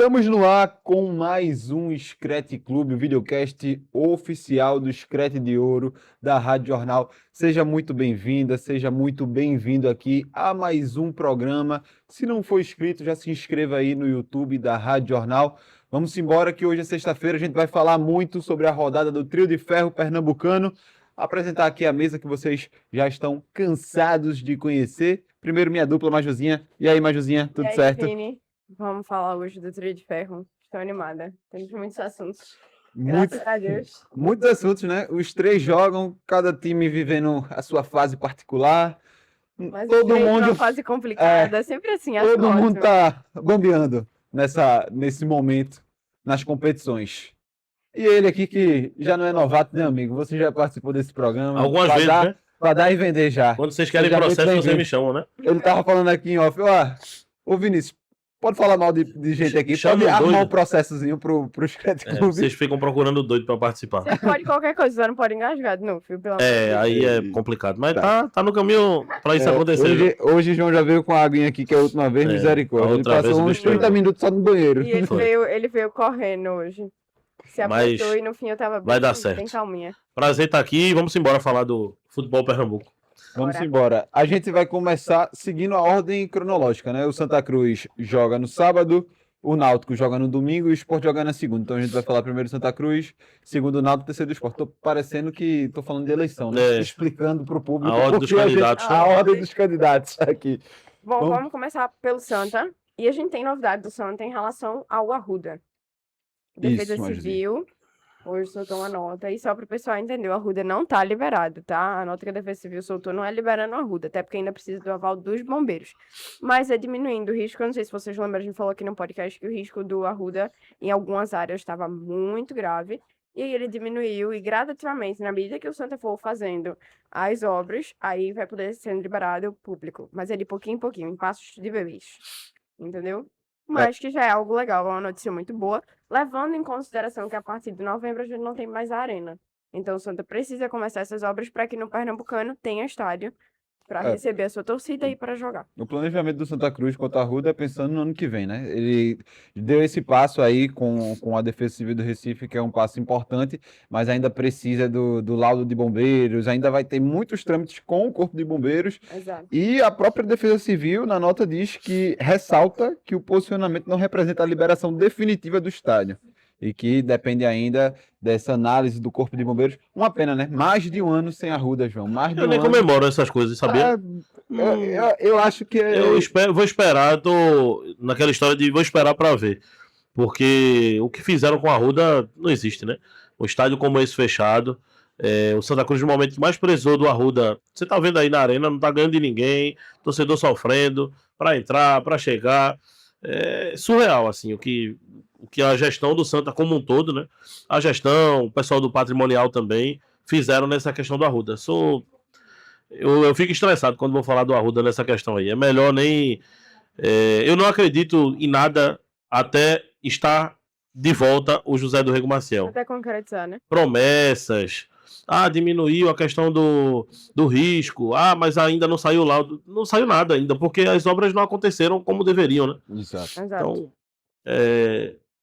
Estamos no ar com mais um Screte Clube, o videocast oficial do Screte de Ouro da Rádio Jornal. Seja muito bem-vinda, seja muito bem-vindo aqui a mais um programa. Se não for inscrito, já se inscreva aí no YouTube da Rádio Jornal. Vamos embora que hoje é sexta-feira, a gente vai falar muito sobre a rodada do Trio de Ferro pernambucano. Apresentar aqui a mesa que vocês já estão cansados de conhecer. Primeiro minha dupla, Majuzinha. E aí, Majuzinha, tudo E aí, certo? Vini? Vamos falar hoje do Trio de Ferro. Estou animada. Temos muitos assuntos. Graças a Deus. Muitos assuntos, né? Os três jogam, cada time vivendo a sua fase particular. Mas Todo três mundo, numa fase complicada, é sempre assim, acho todo mundo ótimo. tá bombeando nesse momento nas competições. E ele aqui que já não é novato, né, amigo? Você já participou desse programa. Algumas Pra vezes, dar, né? Pra dar e vender já. Quando vocês querem Seja muito processo, vocês bem-vindo. me chamam, né? Ele tava falando aqui em off, ô Vinícius, pode falar mal de gente aqui, Chama pode um armar doido. um processozinho pro Screte É, Clube. vocês ficam procurando doido pra participar. Você pode qualquer coisa, você não pode engasgar de novo, pelo amor de É, Deus. aí é complicado. Mas tá no caminho pra isso acontecer. viu? Hoje João já veio com a aguinha aqui, que é a última vez, É, misericórdia. a Ele outra vez passou o uns bicho 30 pegou. minutos só no banheiro. E ele Foi. veio correndo hoje. Se Mas apertou e no fim eu tava vai dar bem certo. calminha. Prazer estar aqui e vamos embora falar do futebol Pernambuco. Vamos Bora. embora. A gente vai começar seguindo a ordem cronológica, né? O Santa Cruz joga no sábado, o Náutico joga no domingo e o Sport joga na segunda. Então a gente vai falar primeiro do Santa Cruz, segundo o Náutico, terceiro do Sport. Tô parecendo que tô falando de eleição, né? É. Explicando pro público A ordem dos porque candidatos. a ordem dos candidatos aqui. Bom, Vamos- vamos começar pelo Santa. E a gente tem novidade do Santa em relação ao Arruda. Defesa Isso, Majuzinha. Civil, hoje soltou uma nota. E só para o pessoal entender, o Arruda não tá liberado, tá? A nota que a Defesa Civil soltou não é liberando o Arruda, até porque ainda precisa do aval dos bombeiros. Mas é diminuindo o risco. Eu não sei se vocês lembram, a gente falou aqui no podcast que o risco do Arruda em algumas áreas estava muito grave. E aí ele diminuiu e gradativamente, na medida que o Santa for fazendo as obras, aí vai poder ser liberado o público. Mas é de pouquinho em pouquinho, em passos de bebês. Entendeu? Mas que já é algo legal, é uma notícia muito boa, levando em consideração que a partir de novembro a gente não tem mais a arena. Então o Santa precisa começar essas obras para que no Pernambucano tenha estádio para É. receber a sua torcida e para jogar. O planejamento do Santa Cruz contra a Arruda é pensando no ano que vem, né? Ele deu esse passo aí com a Defesa Civil do Recife, que é um passo importante, mas ainda precisa do laudo de bombeiros, ainda vai ter muitos trâmites com o Corpo de Bombeiros. Exato. E a própria Defesa Civil, na nota, diz que ressalta que o posicionamento não representa a liberação definitiva do estádio. E que depende ainda dessa análise do Corpo de Bombeiros. Uma pena, né? Mais de um ano sem Arruda, João. Mais de Eu um nem ano. comemoro essas coisas, sabia? Eu acho que Vou esperar, tô naquela história de vou esperar pra ver. Porque o que fizeram com a Arruda não existe, né? Um estádio como esse fechado. O Santa Cruz, no momento que mais precisou do Arruda, você tá vendo aí na arena, não tá ganhando de ninguém, torcedor sofrendo pra entrar, pra chegar. É surreal, assim, o que a gestão do Santa como um todo, né? A gestão, o pessoal do patrimonial também fizeram nessa questão do Arruda. Eu fico estressado quando vou falar do Arruda nessa questão aí. É melhor nem. Eu não acredito em nada até estar de volta o José do Rego Maciel. Até concretizar, né? Promessas. Diminuiu a questão do risco. Mas ainda não saiu lá. Não saiu nada ainda, porque as obras não aconteceram como deveriam, né? Exato. Exato. Então,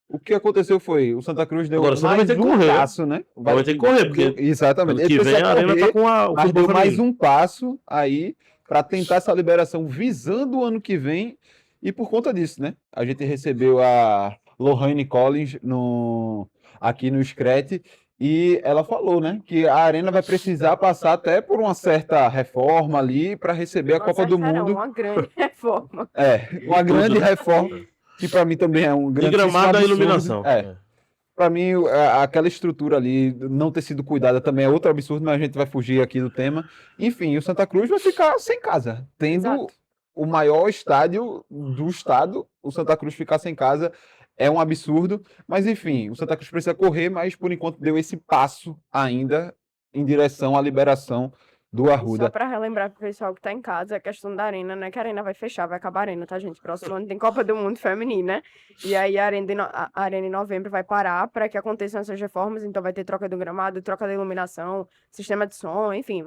O que aconteceu foi, o Santa Cruz deu Agora, o Santa vai mais ter que um correr, passo, né? vai ter que correr, porque Exatamente. ano que Ele vem precisa a Arena correr, tá com o mas futebol deu mais feminino. um passo aí para tentar essa liberação visando o ano que vem. E por conta disso, né? A gente recebeu a Lohane Collins aqui no Screte e ela falou, né? Que a Arena vai precisar passar até por uma certa reforma ali para receber a Copa do Mundo. Uma grande reforma. Uma grande reforma, que para mim também é um De grande gramado a iluminação. Para mim, aquela estrutura ali não ter sido cuidada também é outro absurdo, mas a gente vai fugir aqui do tema. Enfim, o Santa Cruz vai ficar sem casa, tendo Exato. o maior estádio do estado. O Santa Cruz ficar sem casa é um absurdo, mas enfim, o Santa Cruz precisa correr, mas por enquanto deu esse passo ainda em direção à liberação do Só Arruda. para relembrar pro pessoal que tá em casa, a questão da arena, né? Que a arena vai fechar, vai acabar a arena, tá, gente? Próximo ano tem Copa do Mundo Feminina, e aí a arena em novembro vai parar para que aconteçam essas reformas, então vai ter troca do gramado, troca da iluminação, sistema de som, enfim,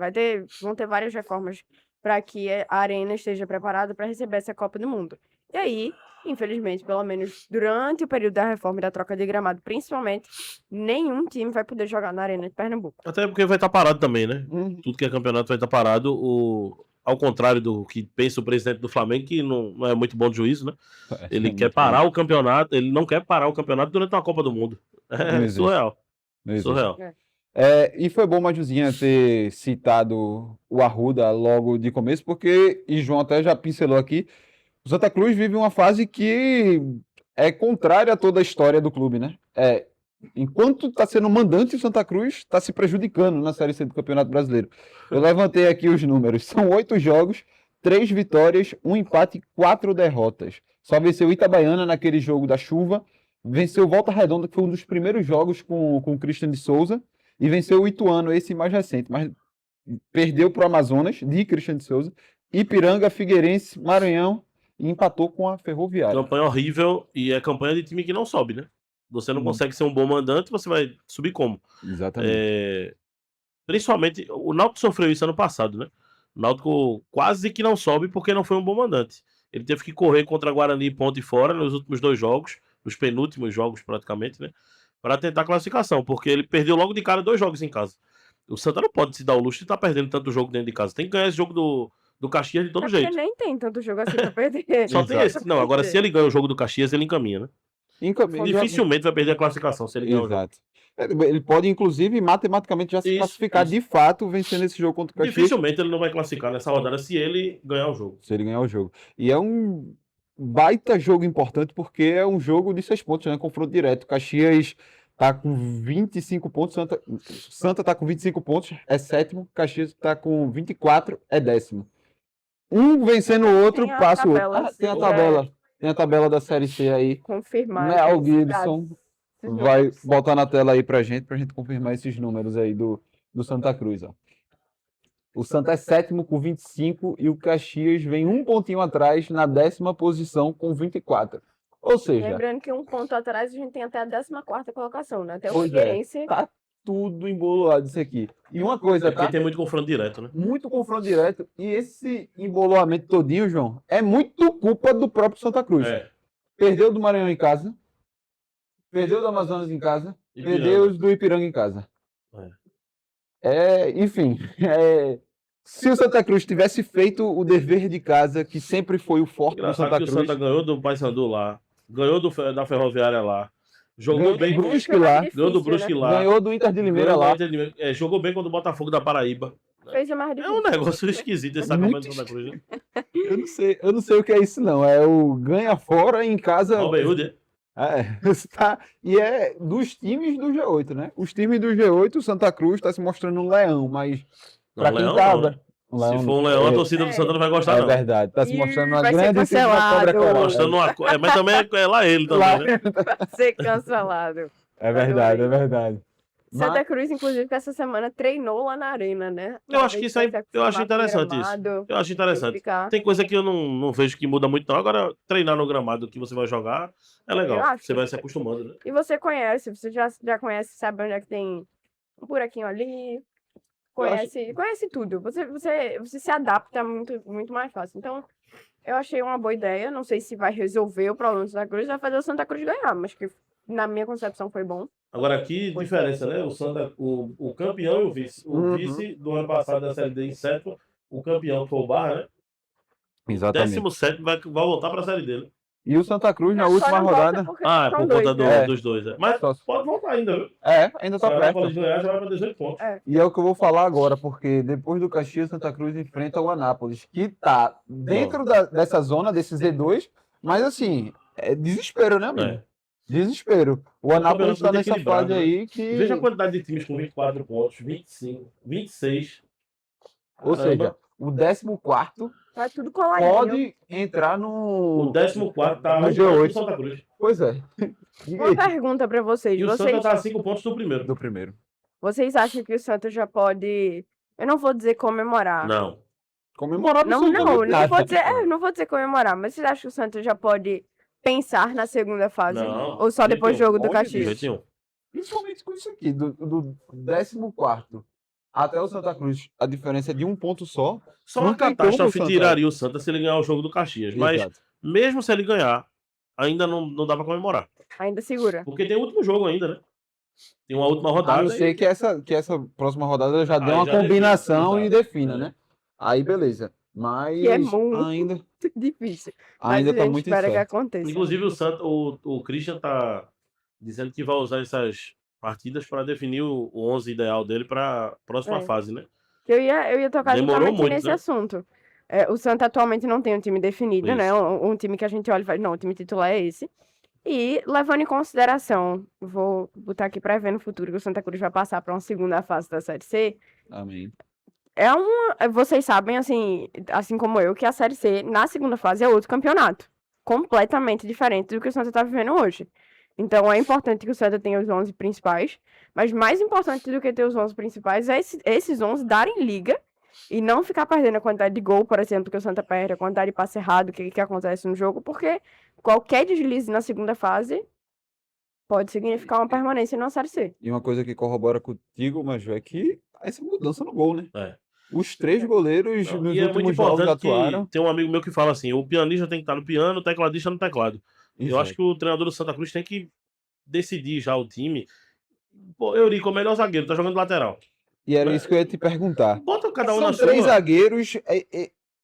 vão ter várias reformas para que a arena esteja preparada para receber essa Copa do Mundo. E aí, infelizmente, pelo menos durante o período da reforma e da troca de gramado, principalmente, nenhum time vai poder jogar na Arena de Pernambuco. Até porque vai estar parado também, né? Uhum. Tudo que é campeonato vai estar parado. Ao contrário do que pensa o presidente do Flamengo, que não é muito bom de juízo, né? Ele É quer muito parar o campeonato, ele não quer parar o campeonato durante uma Copa do Mundo. Não É existe. surreal. Não existe. Surreal. E foi bom, Majuzinha, ter citado o Arruda logo de começo, porque, e João até já pincelou aqui, o Santa Cruz vive uma fase que é contrária a toda a história do clube, né? Enquanto está sendo mandante, o Santa Cruz está se prejudicando na Série C do Campeonato Brasileiro. Eu levantei aqui os números. São 8 jogos, 3 vitórias, 1 empate e 4 derrotas. Só venceu o Itabaiana naquele jogo da chuva, venceu o Volta Redonda, que foi um dos primeiros jogos com o Christian de Souza, e venceu o Ituano, esse mais recente, mas perdeu para o Amazonas, de Christian de Souza, Ipiranga, Figueirense, Maranhão, e empatou com a Ferroviária. Campanha horrível e é campanha de time que não sobe, né? Você não consegue ser um bom mandante, você vai subir como? Exatamente. Principalmente, o Náutico sofreu isso ano passado, né? O Náutico quase que não sobe porque não foi um bom mandante. Ele teve que correr contra Guarani e Ponte fora nos últimos 2 jogos, nos penúltimos jogos praticamente, né? Para tentar a classificação, porque ele perdeu logo de cara 2 jogos em casa. O Santa não pode se dar o luxo de estar perdendo tanto jogo dentro de casa. Tem que ganhar esse jogo do Caxias de todo jeito. Porque nem tem tanto jogo assim pra perder. Só tem esse. Não, agora se ele ganha o jogo do Caxias, ele encaminha, né? Dificilmente vai perder a classificação se ele ganhar o jogo. Exato. Ele pode, inclusive, matematicamente já se classificar de fato vencendo esse jogo contra o Caxias. Dificilmente ele não vai classificar nessa rodada se ele ganhar o jogo. Se ele ganhar o jogo. E é um baita jogo importante porque é um jogo de 6 pontos, né? Confronto direto. Caxias tá com 25 pontos, Santa tá com 25 pontos, é 7º. Caxias tá com 24, é 10º. Um vencendo o outro, passa o outro. Tem a tabela. Tem a tabela da Série C aí. Confirmar. Mel Gibson vai botar na tela aí pra gente confirmar esses números aí do Santa Cruz, ó. O Santa é 7º com 25 e o Caxias vem um pontinho atrás na 10ª posição com 24. Ou seja... Lembrando que um ponto atrás a gente tem até a 14ª colocação, né? Até o Pois Figueirense. Tá tudo embolado isso aqui. E uma coisa, Porque tem muito confronto direto, né? Muito confronto direto. E esse emboloamento todinho, João, é muito culpa do próprio Santa Cruz. Perdeu do Maranhão em casa, perdeu do Amazonas em casa, perdeu do Ipiranga em casa. Enfim, se o Santa Cruz tivesse feito o dever de casa, que sempre foi o forte do Santa Cruz... o Santa ganhou do Paysandu lá, ganhou da Ferroviária lá, jogou bem do Brusque lá, ganhou do Brusque lá, ganhou do Inter de Limeira lá. Jogou bem contra o Botafogo da Paraíba. Fez mais É um negócio esquisito esse campeonato do Santa Cruz, né? Eu não sei o que é isso, não. É o ganha fora em casa... Robin Hood, E é dos times do G8, né? Os times do G8, o Santa Cruz está se mostrando um leão, mas pra quem tava... Se for um leão, a torcida do Santa não vai gostar, não. É verdade, tá se mostrando uma vai grande ser cancelado. Mostrando mas também é lá ele também, né? Vai ser cancelado. É verdade, é verdade. Santa Cruz, inclusive, que essa semana treinou lá na Arena, né? Eu acho que isso aí, eu acho interessante isso. Eu acho interessante. Tem coisa que eu não vejo que muda muito, não. Agora, treinar no gramado que você vai jogar é legal. Você vai se acostumando, né? E você conhece, você já conhece, sabe onde é que tem um buraquinho ali. Conhece tudo. Você se adapta muito, muito mais fácil. Então, eu achei uma boa ideia. Não sei se vai resolver o problema do Santa Cruz, vai fazer o Santa Cruz ganhar, mas que na minha concepção foi bom. Agora, que diferença, né? O Santa, o campeão e o vice. O vice do ano passado da Série D em 7º, o campeão foi o Barra, né? Exatamente. 17º vai voltar para a Série D, né? E o Santa Cruz na última rodada... É por conta dos dois, né? Mas pode voltar ainda, viu? Ainda tá perto. Se ganhar, já vai para 18 pontos. E é o que eu vou falar agora, porque depois do Caxias, Santa Cruz enfrenta o Anápolis, que tá dentro dessa zona, desse Z2, mas assim, é desespero, né, amigo? Desespero. O Anápolis está nessa fase aí que... Veja a quantidade de times com 24 pontos, 25, 26. Ou seja, o 14º tá tudo coladinho. Pode entrar no... O 14º tá no G8. Santa Cruz. Pois é. Uma pergunta para vocês. E o Santa tá a 5 pontos do primeiro. Vocês acham que o Santa já pode... Eu não vou dizer comemorar. Não. Comemorar não vou dizer comemorar, mas vocês acham que o Santa já pode pensar na segunda fase? Não. Ou só depois do jogo do Caxias? Principalmente com isso aqui, do 14º até o Santa Cruz, a diferença é de um ponto só. Só uma catástrofe tiraria o Santa se ele ganhar o jogo do Caxias. Mas Mesmo se ele ganhar, ainda não dá pra comemorar. Ainda segura. Porque tem o último jogo ainda, né? Tem uma última A rodada. não ser que essa próxima rodada já dê Aí uma já define, combinação e exato. defina, É. né? Aí beleza. Mas Que é muito ainda, difícil. Mas ainda a tá gente muito espera que incerto. aconteça. Inclusive o Christian tá dizendo que vai usar essas partidas para definir o 11 ideal dele para a próxima É. fase, né? Que eu ia tocar Demorou justamente muito, nesse né? assunto. O Santa atualmente não tem um time definido, né? Isso. Um time que a gente olha e fala, não, o time titular é esse. E levando em consideração, vou botar aqui para ver no futuro que o Santa Cruz vai passar para uma segunda fase da Série C. Amém. Vocês sabem, assim como eu, que a Série C na segunda fase é outro campeonato. Completamente diferente do que o Santa está vivendo hoje. Então é importante que o Santa tenha os 11 principais, mas mais importante do que ter os 11 principais é esses 11 darem liga e não ficar perdendo a quantidade de gol, por exemplo, que o Santa perde, a quantidade de passe errado, o que acontece no jogo, porque qualquer deslize na segunda fase pode significar uma permanência na Série C. E uma coisa que corrobora contigo, Maju, é que essa mudança no gol, né? É. Os 3 goleiros Não, nos e é muito últimos jogos importante atuaram. que tem um amigo meu que fala assim: o pianista tem que estar no piano, o tecladista no teclado. Eu acho Exato. que o treinador do Santa Cruz tem que decidir já o time. Pô, Eurico, o melhor zagueiro, tá jogando lateral. E era isso que eu ia te perguntar. Bota cada um São na 3 sua. zagueiros.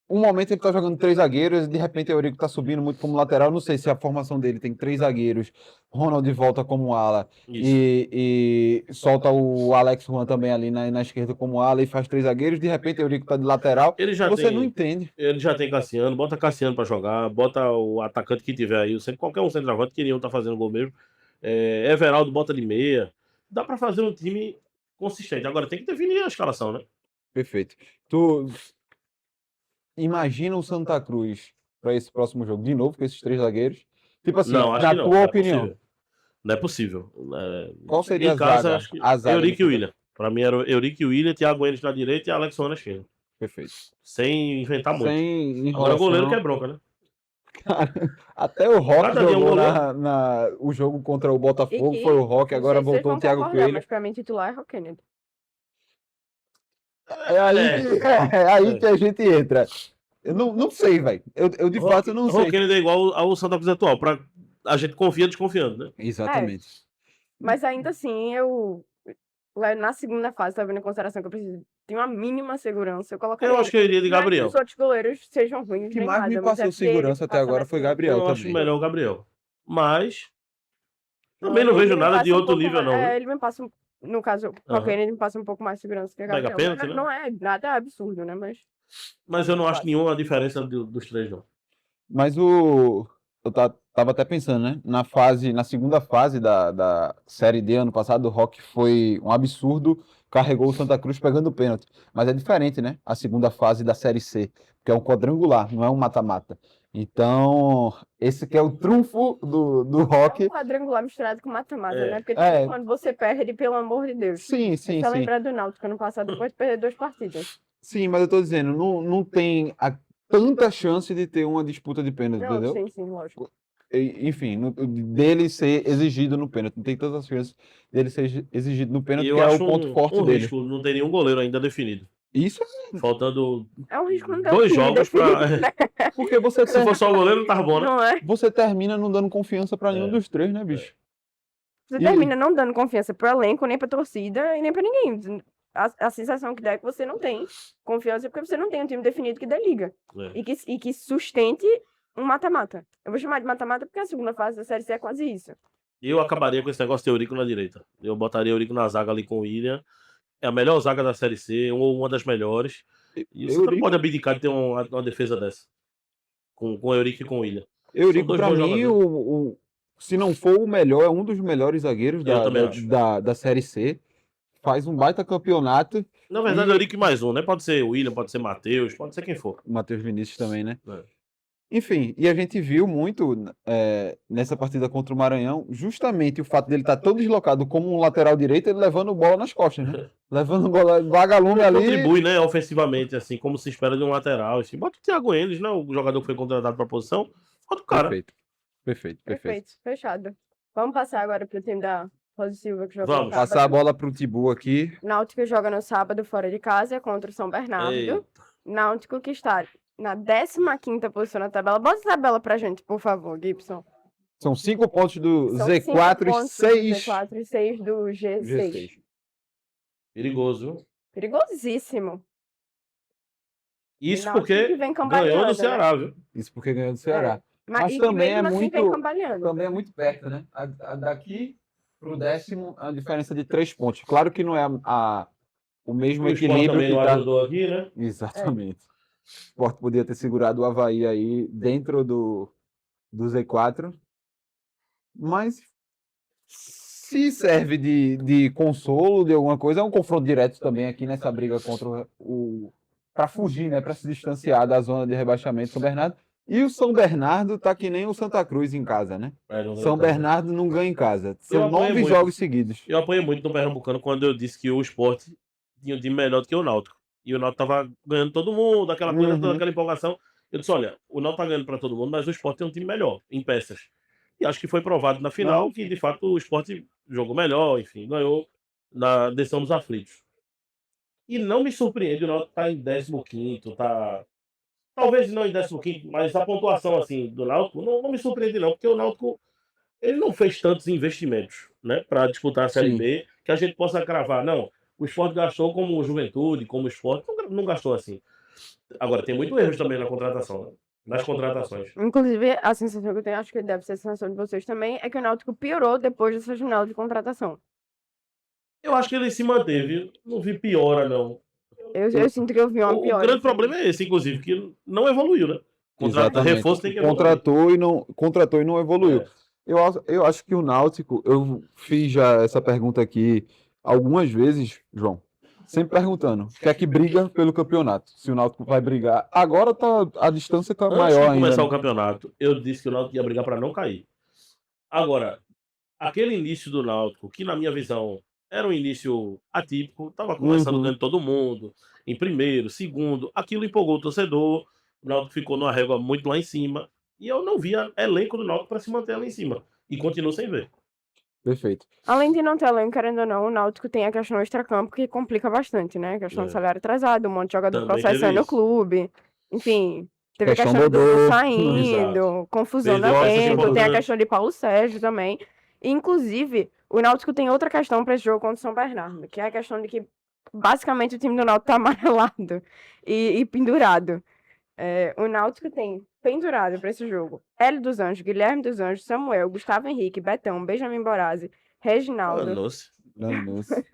Um momento ele tá jogando 3 zagueiros, de repente o Eurico tá subindo muito como lateral. Não sei se a formação dele tem 3 zagueiros. Ronald volta como ala Isso. e solta o Alex Juan também ali na esquerda como ala e faz 3 zagueiros. De repente o Eurico tá de lateral. Ele já Você não tem. entende. Ele já tem Cassiano, bota Cassiano pra jogar, bota o atacante que tiver aí, qualquer um centroavante que iriam tá fazendo gol mesmo. Everaldo bota de meia. Dá pra fazer um time consistente. Agora tem que definir a escalação, né? Perfeito. Tu imagina o Santa Cruz para esse próximo jogo de novo com esses 3 zagueiros? Tipo assim, Não, acho na que não. tua Não é opinião, possível. Não é possível. qual seria Em a casa, zaga? acho que A zaga do Eurico e Santa- William. Pra mim era Eurico e William, Thiago Enes na direita e Alex Juan na esquerda. Perfeito. Sem inventar muito. Sem Agora o goleiro que é enrolação. bronca, né? Até o Rock Cada dia um jogou goleiro. o jogo contra o E Botafogo, que, foi o Rock, não agora sei se vocês voltou o vão Thiago concordar, Coelho. mas pra mim titular é Rock Kennedy. É aí que a gente entra. Eu não sei, velho. Eu de fato não sei. Rock Kennedy é igual ao Santa Cruz atual. A gente confia desconfiando, né? Exatamente. Mas ainda assim, na segunda fase, tá vendo em consideração que eu preciso de uma mínima segurança, eu colocaria Eu acho que eu iria de Não é que Gabriel. os outros goleiros sejam ruins O que nem mais me nada, mas passou porque ele segurança até passa agora mais foi segurança. Gabriel Eu acho também. melhor o Gabriel. Mas também não ele vejo me nada passa de um outro pouco nível, mais- não. Viu? ele me passa, no caso, o Aham. Kennedy me passa um pouco mais segurança que o Pega Gabriel. pênalti, né? Não é nada absurdo, né? Mas eu não acho nenhuma diferença dos três, não. Mas eu tava até pensando, né? Na segunda fase da Série D ano passado, o Rock foi um absurdo, carregou o Santa Cruz pegando pênalti. Mas é diferente, né? A segunda fase da Série C, que é um quadrangular, não é um mata-mata. Então, esse que é o trunfo do É Rock. um quadrangular misturado com mata-mata, É. né? Porque É. quando você perde, pelo amor de Deus. Sim, É sim, só sim. lembrar do Náutico ano passado, depois de perder 2 partidas. Sim, mas eu tô dizendo, não tem tanta chance de ter uma disputa de pênalti, Não, entendeu? sim, lógico. Enfim, dele ser exigido no pênalti. Não tem tantas chances dele ser exigido no E pênalti, eu que é o acho ponto forte um dele. risco não ter nenhum goleiro ainda definido. Isso Faltando É um risco não ter um 2 time jogos definido, pra. né? é porque Se for só o goleiro, não tava bom, né? Não é? você termina não dando confiança pra nenhum É. dos três, né, bicho? Você E- termina não dando confiança pro elenco, nem pra torcida e nem pra ninguém. A sensação que dá é que você não tem confiança porque você não tem um time definido que dê liga. É. E que sustente um mata-mata. Eu vou chamar de mata-mata porque a segunda fase da Série C é quase isso. Eu acabaria com esse negócio de Eurico na direita. Eu botaria Eurico na zaga ali com o William. É a melhor zaga da Série C, ou uma das melhores. E o Santa não Eurico- pode abdicar de ter uma defesa dessa. Com o Eurico e com o William. Eurico, dois pra bons mim, jogadores. se não for o melhor, é um dos melhores zagueiros Eu também acho. da Série C. Faz um baita campeonato. Na verdade, E- Eurico e mais um, né? Pode ser o William, pode ser Matheus, pode ser quem for. O Matheus Vinícius também, né? É. Enfim, e a gente viu muito nessa partida contra o Maranhão, justamente o fato dele estar tão deslocado como um lateral direito, ele levando bola nas costas, né? Levando bola, vagalume ali. Contribui, né, ofensivamente, assim, como se espera de um lateral. Assim. Bota o Thiago Enes, né? O jogador que foi contratado pra posição. Bota o cara. Perfeito. Perfeito, fechado. Vamos passar agora pro time da Rosa Silva que joga Vamos. no sábado. Passar a bola pro Tibu aqui. Náutico joga no sábado fora de casa contra o São Bernardo. Eita. Náutico que está na 15ª posição na tabela. Bota a tabela pra gente, por favor, Gibson. São 5 pontos do São Z4 5 e pontos do 6 Z4 e 6 do G6. G6. Perigoso, viu? Perigosíssimo. Isso Náutico porque que vem ganhou cambaleando, do Ceará, viu? Isso porque ganhou do Ceará. Mas e também mesmo é assim muito- vem cambaleando. Também é muito perto, né? Daqui pro 10º, a diferença de 3 pontos. Claro que não é o mesmo O Sport equilíbrio também que não tá... ajudou aqui, né? Exatamente. O Sport podia ter segurado o Avaí aí dentro do Z4. Mas se serve de consolo, de alguma coisa, é um confronto direto também aqui nessa briga contra para fugir, né? Para se distanciar da zona de rebaixamento São Bernardo. E o São Bernardo tá que nem o Santa Cruz em casa, né? São Bernardo não ganha em casa. São Eu apoiei 9 muito. jogos seguidos. Eu apoiei muito no Pernambucano quando eu disse que o Sport tinha um time melhor do que o Náutico. E o Náutico tava ganhando todo mundo, aquela coisa Uhum. toda, aquela empolgação. Eu disse, olha, o Náutico tá ganhando para todo mundo, mas o Sport tem um time melhor, em peças. E acho que foi provado na final Não. que, de fato, o Sport jogou melhor, enfim, ganhou na decisão dos aflitos. E não me surpreende o Náutico tá em 15º, tá... Talvez não em 15º, mas a pontuação, assim, do Náutico não me surpreende não, porque o Náutico ele não fez tantos investimentos, né, para disputar a Série Sim. B, que a gente possa cravar. Não, o Sport gastou como o Juventude, como o Sport, não gastou assim. Agora, tem muito erros também na contratação, né? Nas contratações. Inclusive, a sensação que eu tenho, acho que deve ser a sensação de vocês também, é que o Náutico piorou depois dessa janela de contratação. Eu acho que ele se manteve, não vi piora, não. Eu sinto que eu vi uma O piora. grande problema é esse, inclusive, que não evoluiu, né? Exatamente. Reforço tem que evoluir. Contratou e não evoluiu. É. Eu acho que o Náutico, eu fiz já essa pergunta aqui algumas vezes, João, sempre perguntando, o que é que briga pelo campeonato? Se o Náutico vai brigar. Agora a distância tá Antes maior de ainda. começar o campeonato, eu disse que o Náutico ia brigar para não cair. Agora, aquele início do Náutico, que na minha visão era um início atípico, estava começando ganhando todo mundo, em primeiro, segundo, aquilo empolgou o torcedor, o Náutico ficou numa régua muito lá em cima, e eu não via elenco do Náutico para se manter lá em cima, e continuo sem ver. Perfeito. Além de não ter elenco, querendo ou não, o Náutico tem a questão extracampo que complica bastante, né? A questão do salário atrasado, um monte de jogador Também processando teve o isso. clube. Enfim, teve a Questão questão do do Dudu Dodô. saindo, confusão Perdeu no peças elenco, tem a importantes. questão de Paulo Sérgio também. E, inclusive, o Náutico tem outra questão para esse jogo contra o São Bernardo, que é a questão de que, basicamente, o time do Náutico tá amarelado e pendurado. O Náutico tem pendurado para esse jogo Hélio dos Anjos, Guilherme dos Anjos, Samuel, Gustavo Henrique, Betão, Benjamin Borazzi, Reginaldo, Nossa. Danou-se.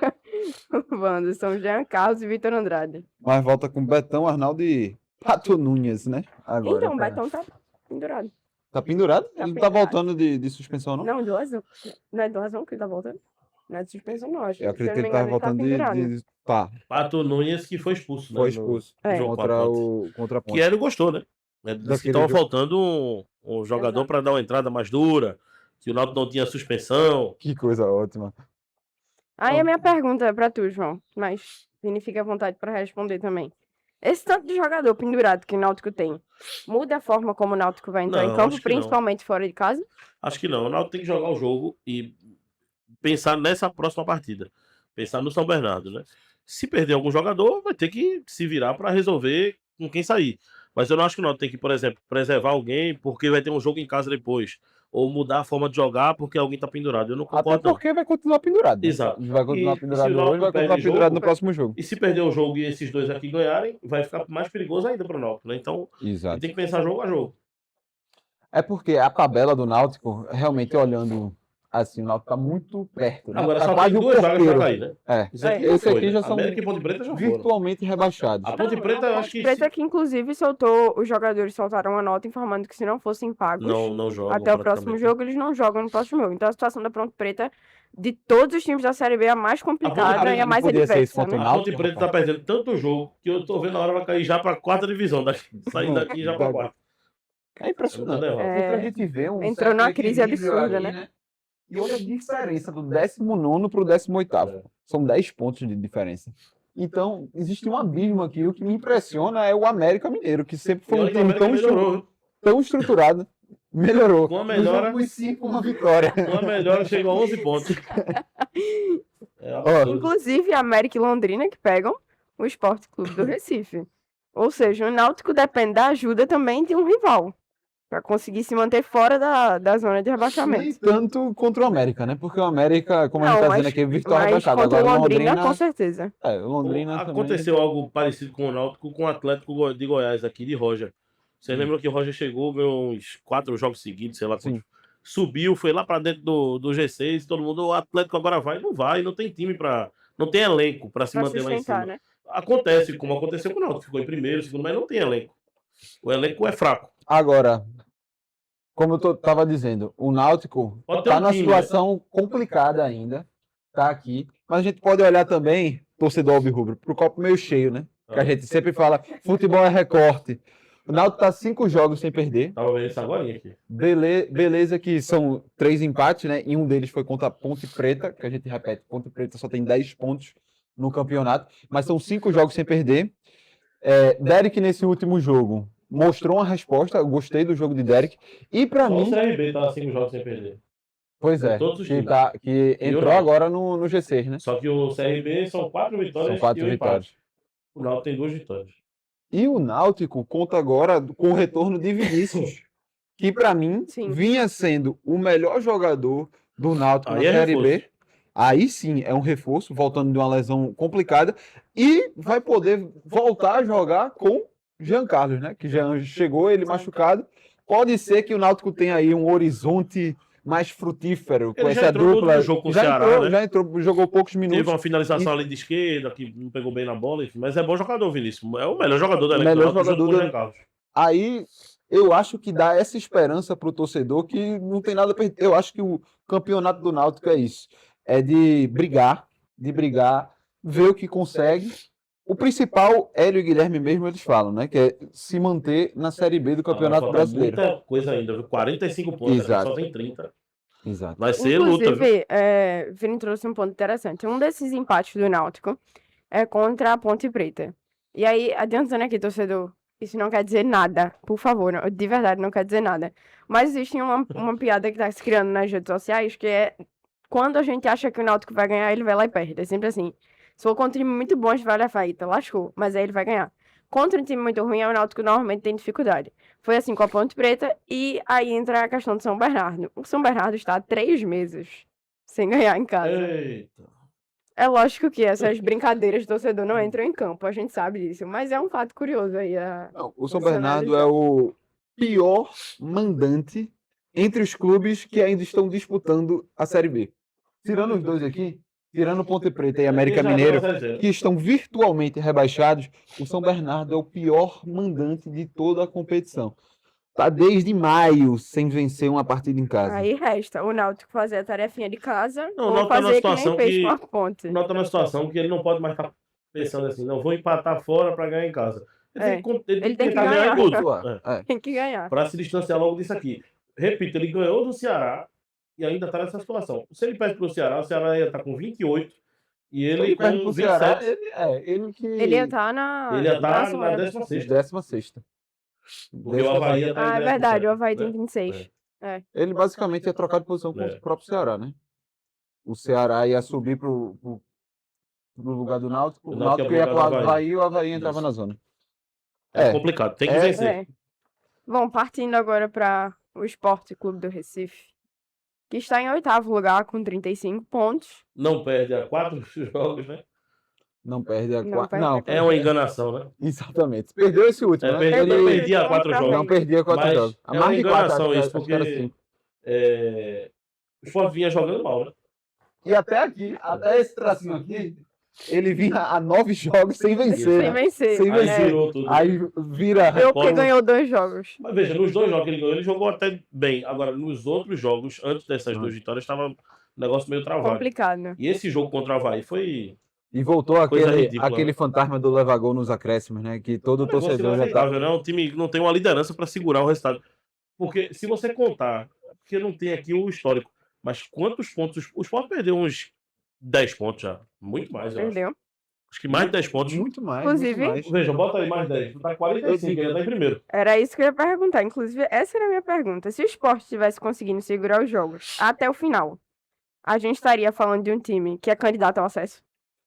Wanderson, Jean Carlos e Vitor Andrade. Mas volta com Betão, Arnaldo e Pato Nunes, né? Agora, Então, o cara. Betão tá pendurado. Tá pendurado? Tá Ele não tá pendurado. voltando de suspensão, não? Não, de razão. Não é de razão que ele tá voltando? Não é de suspensão, não, acho. Eu acredito que Se ele eu não tava me engano, voltando ele tá pendurado. Tá, Pato Nunes que foi expulso, né? foi no expulso. jogo com a Contra Ponte. contra a Que Ponte. Hélio gostou, né? Disse que Daquele tava jogo. faltando um jogador Exato. para dar uma entrada mais dura, que o Náutico não tinha suspensão. Que coisa ótima. Aí a minha pergunta é pra tu, João, mas Vini fica à vontade pra responder também. Esse tanto de jogador pendurado que o Náutico tem, muda a forma como o Náutico vai entrar em Não, campo, acho que não. principalmente fora de casa? Acho que não. O Náutico tem que jogar o jogo e pensar nessa próxima partida. Pensar no São Bernardo, né? Se perder algum jogador, vai ter que se virar para resolver com quem sair. Mas eu não acho que o Náutico tem que, por exemplo, preservar alguém porque vai ter um jogo em casa depois. Ou mudar a forma de jogar porque alguém tá pendurado. Eu não Até concordo, não. porque vai continuar pendurado. Né? Exato. Vai continuar E pendurado se o hoje, vai Náutico continuar perde pendurado jogo, no próximo jogo. E se perder o jogo e esses dois aqui ganharem, vai ficar mais perigoso ainda pro Náutico, né? Então, Exato. tem que pensar jogo a jogo. É porque a tabela do Náutico, realmente olhando assim, o Náutico tá muito perto. Né? Agora Tá só quase tem o duas vagas pra porteiro. cair, né? É. Isso aqui Esse foi, aqui né? já são América e Ponte Preta já foram. virtualmente rebaixados. A Ponte Preta, eu acho que Preta que, inclusive, os jogadores soltaram uma nota informando que se não fossem pagos não jogam até o próximo praticamente. jogo, eles não jogam no próximo jogo. Então a situação da Ponte Preta, de todos os times da Série B, é a mais complicada Preta e a não mais podia ser isso adversa, contra o né? A Ponte Náutico, Preta tá rapaz. perdendo tanto jogo que eu tô vendo a hora vai cair já pra 4ª divisão. Saindo daqui já pra 4ª. É impressionante. É. Porque a gente vê um Entrou certo numa crise equilíbrio absurda, ali, né? E olha a diferença do 19º pro 18º. São 10 pontos de diferença. Então, existe um abismo aqui. O que me impressiona é o América Mineiro, que sempre E foi um olha que o time América melhorou, viu? tão estruturado. Melhorou. Com a melhora- Nos últimos 5, uma vitória. Com a melhor chegou a 11 pontos. É Ó, absurdo. Inclusive, a América e Londrina que pegam o Esporte Clube do Recife. Ou seja, o Náutico depende da ajuda também de um rival, para conseguir se manter fora da zona de Nem rebaixamento. tanto contra o América, né? Porque o América, como a gente Não, tá mas, dizendo aqui, é virtual mas rebaixado. contra o Agora Londrina, Londrina. com certeza. O Londrina também. Aconteceu algo parecido com o Náutico com o Atlético de Goiás aqui, de Roger. Você lembra que o Roger chegou, ganhou uns 4 jogos seguidos, sei lá Sim. quantos. Subiu, foi lá pra dentro do G6, todo mundo, o Atlético agora vai, não tem time não tem elenco pra se Pra manter lá em sustentar, cima. né? Acontece, como aconteceu com o Náutico, ficou em primeiro, segundo, mas não tem elenco. O elenco é fraco. Agora, como eu tava dizendo, o Náutico Pode ter tá um numa time, situação complicada ainda, tá aqui. Mas a gente pode olhar também, torcedor alvirrubro, pro copo meio cheio, né? Que a gente sempre fala, futebol é recorte. O Náutico tá 5 jogos sem perder. Tava vendo isso agora aqui. Beleza que são 3 empates, né? E um deles foi contra a Ponte Preta, que a gente repete, Ponte Preta só tem 10 pontos no campeonato, mas são 5 jogos sem perder. Derek, nesse último jogo, mostrou uma resposta. Eu gostei do jogo de Derek. E pra Só o mim, CRB tá 5 jogos sem perder. pois é, todos os que, times. que E o entrou Náutico. agora no G6, né? Só que o CRB são 4 vitórias São 4 e um vitórias. empate. O Náutico tem 2 vitórias. E o Náutico conta agora com o retorno de Vinícius, que pra mim Sim. vinha sendo o melhor jogador do Náutico Aí na é Série B. reforço. Aí sim é um reforço, voltando de uma lesão complicada, e vai poder voltar a jogar com Jean Carlos, né? Que já chegou, ele machucado. Pode ser que o Náutico tenha aí um horizonte mais frutífero com Ele já essa entrou no dupla. último jogo com o Ceará, né? Já entrou, jogou poucos Teve minutos. uma finalização ali de esquerda, que não pegou bem na bola, enfim, mas é bom jogador, Vinícius. É o melhor jogador da O elenco do melhor Náutico, junto jogador com o da- Jean Carlos. Aí eu acho que dá essa esperança para o torcedor que não tem nada a perder. Eu acho que o campeonato do Náutico é isso. É de brigar, ver o que consegue. O principal, Hélio e Guilherme mesmo, eles falam, né? Que é se manter na Série B do Campeonato Falta Brasileiro. muita coisa ainda, viu? 45 pontos, Exato. só tem 30. Exato. Vai ser luta, viu? Inclusive, Vini trouxe um ponto interessante. Um desses empates do Náutico é contra a Ponte Preta. E aí, adiantando aqui, torcedor, isso não quer dizer nada, por favor, de verdade não quer dizer nada. Mas existe uma piada que tá se criando nas redes sociais, que é quando a gente acha que o Náutico vai ganhar, ele vai lá e perde. É sempre assim. Se for contra um time muito bom, a gente vai olhar e falar, eita, lascou, mas aí ele vai ganhar. Contra um time muito ruim, o Náutico normalmente tem dificuldade. Foi assim com a Ponte Preta, e aí entra a questão do São Bernardo. O São Bernardo está há 3 meses sem ganhar em casa. Eita. É lógico que essas brincadeiras do torcedor não entram em campo, a gente sabe disso, mas é um fato curioso aí. Não, o São Você Bernardo é analisar. o pior mandante entre os clubes que ainda estão disputando a Série B. Tirando os dois aqui, tirando Ponte Preta e América Ele já Mineiro, tá na Série C. que estão virtualmente rebaixados, o São Bernardo é o pior mandante de toda a competição. Tá desde maio sem vencer uma partida em casa. Aí resta o Náutico fazer a tarefinha de casa Não, o ou Náutico tá numa fazer que nem situação fez que- com a Ponte. O Náutico tá numa situação que ele não pode mais estar pensando assim, não, vou empatar fora pra ganhar em casa. Ele Ele tem que tentar ganhar ganhar. em tudo. É. Tem que ganhar. Para se distanciar logo disso aqui. Repito, ele ganhou do Ceará e ainda está nessa situação. Se ele perde para o Ceará ia estar com 28 e ele Ele perde com pro Ceará, 27. ele que... Ele ia estar na. Ele ia estar zona. na 16ª. 16ª. Porque o Avaí ia estar Ah, é em verdade, o 17º, Avaí né? tem 26. Ele basicamente ia trocar de posição com É. o próprio Ceará, né? O Ceará ia subir pro lugar do Náutico, o Náutico ia pro Avaí e o Avaí entrava Isso. na zona. É complicado, tem que vencer. É. Bom, partindo agora para o Sport Clube do Recife, que está em 8º lugar com 35 pontos. Não perde a 4 jogos, né? Não perde a Não 4. perde a Não, quatro. É uma enganação, né? exatamente. Perdeu esse último, É, né? perdeu, Ele perdia a 4 Não jogos. não perdia 4 Mas jogos. A é uma mais de 4, enganação acho, isso, acho que era porque 5. o Sport vinha jogando mal, né? E até aqui, até esse tracinho aqui, ele vinha a 9 jogos sem vencer. Sem né? vencer. Sem Aí vencer. virou tudo. Aí vira. Eu porque Recordo- ganhou 2 jogos. Mas veja, nos 2 jogos que ele ganhou, ele jogou até bem. Agora, nos outros jogos, antes dessas 2 vitórias, estava um negócio meio travado. Complicado, né? E esse jogo contra o Avaí foi E voltou Coisa aquele, ridícula, aquele né? fantasma do leva-gol nos acréscimos, né? Que todo torcedor já tá. inacreditável, né? O time não tem uma liderança para segurar o resultado. Porque se você contar, porque não tem aqui o histórico, mas quantos pontos... O Sport perdeu uns 10 pontos já. Muito mais, eu acho. Perdeu. Acho que mais de 10 pontos. Muito mais. Inclusive- muito mais. Veja, bota aí mais 10. Tá 45, ele tá em primeiro. Era isso que eu ia perguntar. Inclusive, essa era a minha pergunta. Se o Sport estivesse conseguindo segurar os jogos até o final, a gente estaria falando de um time que é candidato ao acesso?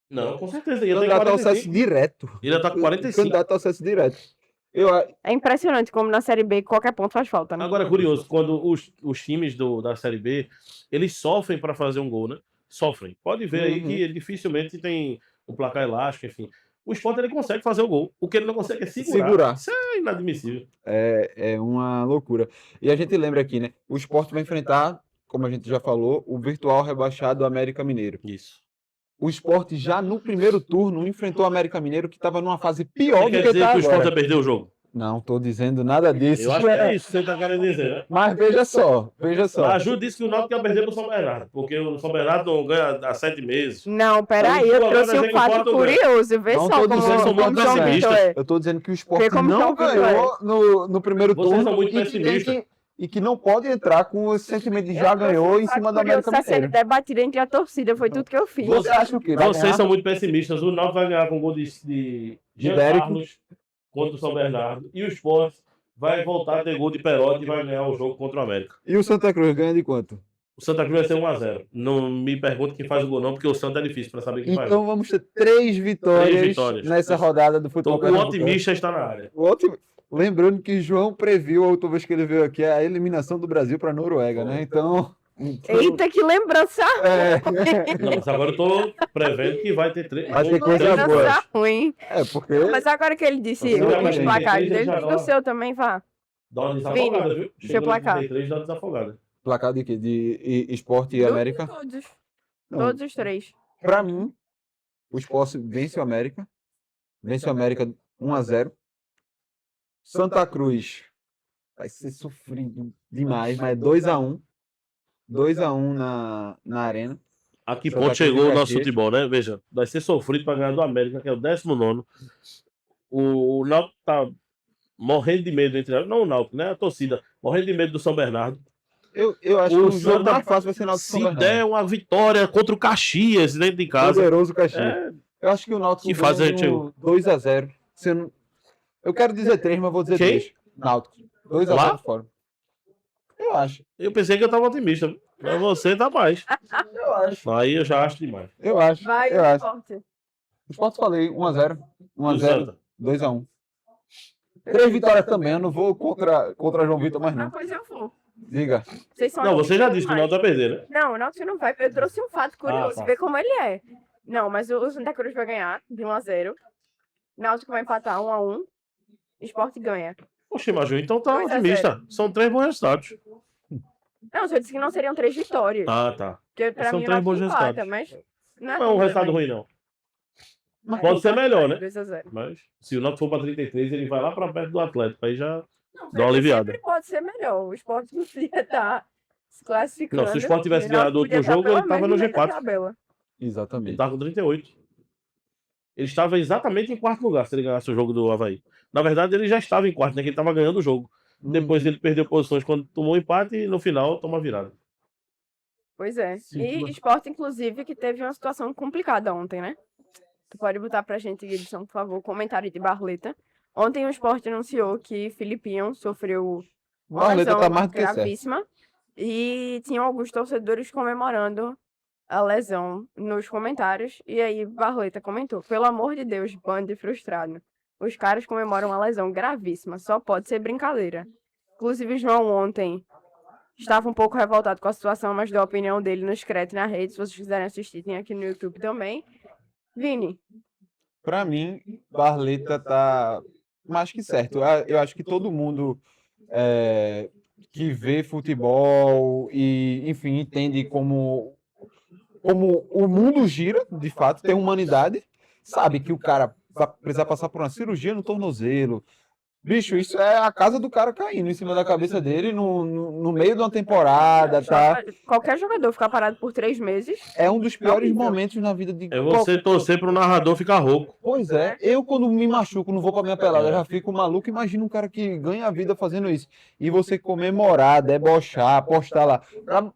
Não, com certeza. Ia ter Candidato ao acesso 45. direto. Ele tá com 45. Candidato ao acesso direto. Eu, É impressionante como na Série B qualquer ponto faz falta, né? Agora, curioso, quando os times da Série B, eles sofrem para fazer um gol, né? Sofrem. Pode ver aí Uhum. que ele dificilmente tem um placar elástico, enfim. O Sport, ele consegue fazer o gol. O que ele não consegue é segurar. Isso é inadmissível. É uma loucura. E a gente lembra aqui, né? O Sport vai enfrentar, como a gente já falou, o virtual rebaixado América Mineiro. Isso. O Sport já no primeiro turno enfrentou o América Mineiro, que estava numa fase pior do Quer que dizer está que o Sport agora. vai perder o jogo? Não estou dizendo nada disso. Eu acho que é isso que você tá querendo dizer, né? Mas veja só. A Ju disse que o Náutico ia perder pro São Bernardo, porque o São Bernardo não ganha há 7 meses. Não, peraí, eu Pô, trouxe agora um vem com fato foto, curioso. Vê Não só tô como dizendo, sou muito como João pessimista. Vitor é. Eu estou dizendo que o Sport Vê como não João Vitor ganhou no primeiro Vocês turno são muito e que tem pessimistas. e que não pode entrar com o sentimento de já Eu trouxe ganhou um em fato cima do curioso, América tá sendo Mineiro. debatido entre a torcida, foi tudo que eu fiz. Você acha o quê? Vai Vocês ganhar? são muito pessimistas. O Náutico vai ganhar com gol de Jean Derek. Carlos contra o São Bernardo. E o Sport vai voltar a ter gol de Perotti e vai ganhar o jogo contra o América. E o Santa Cruz ganha de quanto? O Santa Cruz vai ser 1-0. Não me pergunte quem faz o gol não, porque o Santa é difícil para saber quem faz. Então vamos ter 3 vitórias, Três vitórias. nessa rodada do Então, futebol o pernambucano. otimista está na área. Lembrando que João previu a última vez que ele veio aqui a eliminação do Brasil para a Noruega, né? Então. Eita, que lembrança É, Não, mas agora eu tô prevendo que vai ter 3. Vai ter coisa boa. lembrança ruim. porque. Mas agora que ele disse Você vai os ver, placares ele dele, já diga dá- o seu também, vá. Dá uma desafogada, viu? seu Chegou no placar. 33, dá uma desafogada. Placar de quê? De Esporte e América? Todos. Não. Todos os três. Para mim, o Sport vence o América. Vence o América 1-0. Santa Cruz vai ser sofrido demais, mas é 2-1. 2-1 na Arena. A que Santa ponto Cruz chegou e o nosso Caxias. futebol, né? Veja, vai ser sofrido para ganhar do América, que é o 19º. O Náutico tá morrendo de medo, não o Náutico, né? A torcida, morrendo de medo do São Bernardo. Eu acho O que o jogo Santa- mais fácil vai ser Náutico e São Se Bernardo. der uma vitória contra o Caxias dentro de casa, Poderoso Caxias. é, Eu acho que o Náutico Que fase a gente ganha chegou? 2-0. Eu quero dizer 3, mas vou dizer Quem? 3. Náutico. 2-0 Lá? fora. Eu acho. eu pensei que eu tava otimista. Mas você tá mais. Eu acho. Aí eu já acho demais. Eu acho. Vai, eu acho. esporte. O Sport falei 1-0. Do 1-0. Santa. 2-1. 3 vitórias também. Eu não vou contra João Vitor mais Uma não. coisa eu vou. Diga. Vocês são Não, você já disse que o demais. Náutico vai perder, né? Não, o Náutico não vai. Eu trouxe um fato curioso, tá. ver como ele é. Não, mas o Santa Cruz vai ganhar de 1-0. Náutico vai empatar 1-1. Sport ganha. Poxa, Maju, então tá 2-0. otimista. São 3 bons resultados. Não, eu disse que não seriam 3 vitórias. Ah, tá. Porque pra são mim o 3 bons Náutico empata, resultados. mas... Não é um resultado ruim, não. Mas Pode ser melhor, né? 2-0. Mas se o Náutico for pra 33, ele vai lá pra perto do Atlético. Aí já Não, dá uma aliviada. sempre pode ser melhor. O Sport não podia estar se classificando. Não, se o Sport tivesse O Náutico ganhado o podia último estar jogo, pelo ele tava menos no meio da G4. tabela. Ele Exatamente. tava com 38. Ele estava exatamente em quarto lugar se ele ganhasse o jogo do Avaí. Na verdade, ele já estava em quarto, né? Que ele estava ganhando o jogo. Depois ele perdeu posições quando tomou um empate e no final toma a virada. Pois é. Sim, E tudo- Sport, inclusive, que teve uma situação complicada ontem, né? Tu pode botar pra gente, edição, por favor, comentário de Barleta. Ontem o Sport anunciou que Filipinho sofreu uma Barleta lesão tá mais do que certo. gravíssima. E tinham alguns torcedores comemorando a lesão nos comentários. E aí Barleta comentou: pelo amor de Deus, bando de frustrado. Os caras comemoram uma lesão gravíssima, só pode ser brincadeira. Inclusive, João ontem estava um pouco revoltado com a situação, mas deu a opinião dele no Screte na rede. Se vocês quiserem assistir, tem aqui no YouTube também. Vini, Pra mim, Barleta tá mais que certo. Eu acho que todo mundo que vê futebol e, enfim, entende como o mundo gira, de fato, tem humanidade, sabe que o cara vai precisar passar por uma cirurgia no tornozelo. Bicho, isso é a casa do cara caindo em cima da cabeça dele no meio de uma temporada, tá? qualquer jogador ficar parado por 3 meses, É um dos piores horrível. momentos na vida de É você torcer pro narrador ficar rouco. Pois é, eu quando me machuco, não vou pra minha pelada, eu já fico maluco. Imagina um cara que ganha a vida fazendo isso. E você comemorar, debochar, postar lá.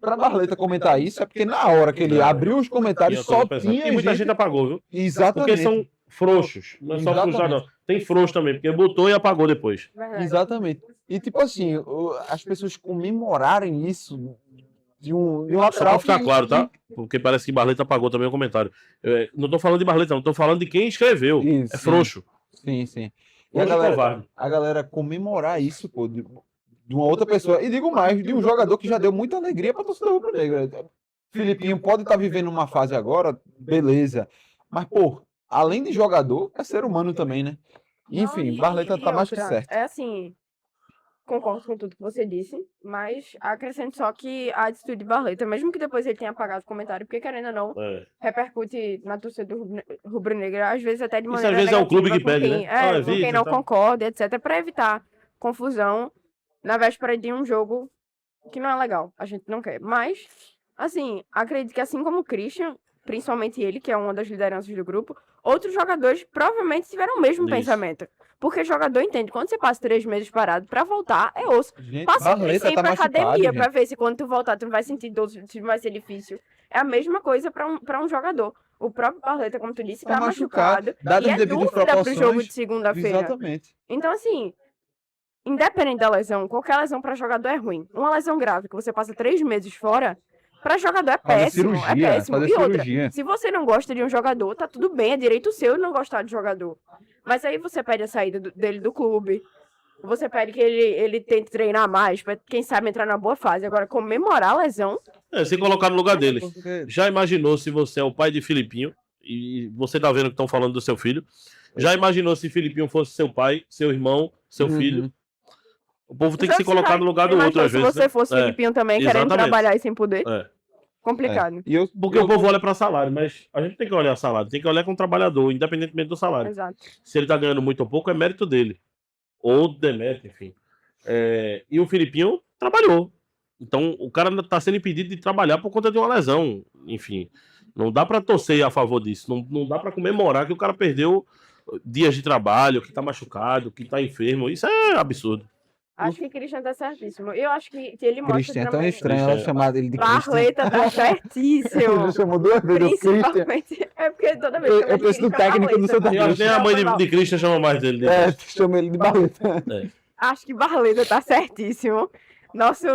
Pra Barleta comentar isso, é porque na hora que ele abriu os comentários só tinha E muita gente... gente apagou, viu? Exatamente. Porque são frouxos. Não é só Exatamente. frustrado, não. Tem frouxo também, porque botou e apagou depois. verdade. Exatamente. E tipo assim, as pessoas comemorarem isso de um Só lateral. pra ficar claro, tá? Porque parece que Barleta apagou também o comentário. Não tô falando de Barleta, não. Tô falando de quem escreveu. Isso, É sim. frouxo. Sim, sim. E Frouxo e covarde. a galera comemorar isso, pô, de uma outra pessoa. E digo mais, de um jogador que já deu muita alegria pra torcida rubro-negra. Filipinho pode estar vivendo uma fase agora, beleza. Mas, pô, além de jogador, é ser humano também, né? Enfim, Barleta tá mais que outra, certo. é assim, concordo com tudo que você disse, mas acrescento só que a atitude de Barleta, mesmo que depois ele tenha apagado o comentário, porque querendo ou não, É. repercute na torcida do rubro-negra, às vezes até de Isso maneira às vezes é o clube negativa que pede, quem, né? Ah, com quem vídeo não e tal. concorda, etc, para evitar confusão na véspera de um jogo que não é legal, a gente não quer. Mas, assim, acredito que assim como o Christian, principalmente ele, que é uma das lideranças do grupo, outros jogadores provavelmente tiveram o mesmo Isso. pensamento. Porque jogador entende, quando você passa 3 meses parado, pra voltar é osso. Gente, Passa um mês Barleta sem ir tá pra machucado, academia pra gente. ver se quando tu voltar tu não vai sentir dor, se vai ser difícil. É a mesma coisa pra um jogador. O próprio Barleta, como tu disse, Tá tá machucado. dadas E as é devidas dúvida pro jogo proporções. de segunda-feira. Exatamente. Então, assim, independente da lesão, qualquer lesão pra jogador é ruim. Uma lesão grave que você passa 3 meses fora, pra jogador é Fazer péssimo. É cirurgia, péssimo. fazer E outra, cirurgia. se você não gosta de um jogador, tá tudo bem, é direito seu não gostar de jogador. Mas aí você pede a saída dele do clube. Você pede que ele tente treinar mais, pra quem sabe entrar na boa fase. Agora, comemorar a lesão, Se colocar no lugar dele. Porque Já imaginou se você é o pai de Filipinho e você tá vendo que estão falando do seu filho? Já imaginou se Filipinho fosse seu pai, seu irmão, seu Uhum. filho? O povo tem que se Você colocar já no lugar do outro imaginou às se vezes. você né? fosse Filipinho também, querendo exatamente. trabalhar e sem poder? É. Complicado. E eu, Porque o povo olha para salário, mas a gente tem que olhar salário, tem que olhar como trabalhador, independentemente do salário. Exato. Se ele tá ganhando muito ou pouco, é mérito dele. Ou do demérito, enfim. E o Filipinho trabalhou. Então, o cara tá sendo impedido de trabalhar por conta de uma lesão. Enfim, não dá para torcer a favor disso. Não dá para comemorar que o cara perdeu dias de trabalho, que tá machucado, que tá enfermo. Isso é absurdo. Acho que Christian tá certíssimo. Eu acho que ele mostra Christian, é tão também. estranho ela chamar ele de Christian. Barleta tá Ele certíssimo. já chamou duas vezes o Christian. Principalmente. É porque toda vez que Eu penso no técnico do Santa Eu acho que nem a mãe de Christian chama mais dele. Chama ele de Barleta. Acho que Barleta tá certíssimo. Nosso